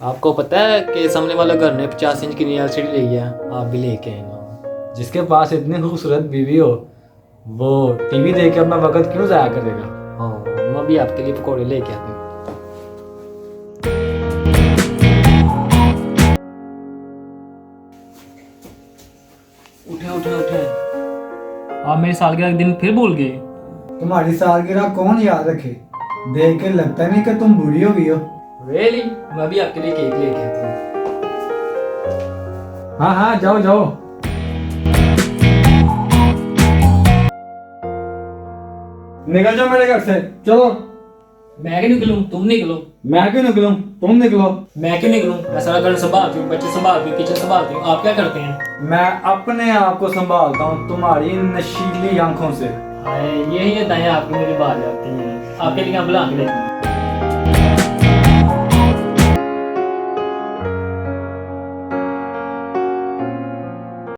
आपको पता है कि सामने वाला घर ने 50 इंच की नई एलसीडी ली है, आप भी लेके आएंगे। जिसके पास इतनी खूबसूरत बीवी हो वो टीवी देख के अपना वक्त क्यों ज़ाया करेगा। हाँ, मैं भी आपके लिए पकौड़े लेके आता हूँ। उठे उठे उठे। आप मेरी सालगिरह के दिन फिर भूल गए। तुम्हारी सालगिरह कौन याद रखे? देख के लगता नहीं कि तुम बूढ़ी हो गई हो। रियली? मैं भी आपके लिए केक लेके आता हूँ। हाँ हाँ, जाओ जाओ। निकल जाओ मेरे घर से, चलो। मैं क्यों निकलूं, तुम निकलो। मैं क्यों निकलूं? तुम निकलो। मैं क्यों निकलूं? मैं सारा घर संभालती हूँ, बच्चे संभालती हूँ, किचन संभालती हूँ। आप क्या करते हैं? मैं अपने आप को संभालता हूँ तुम्हारी नशीली आंखों से। हाय, यही अदाएं आपकी मुझे बाहर जाती हैं। आपके लिए क्या बुला के लेती हूँ।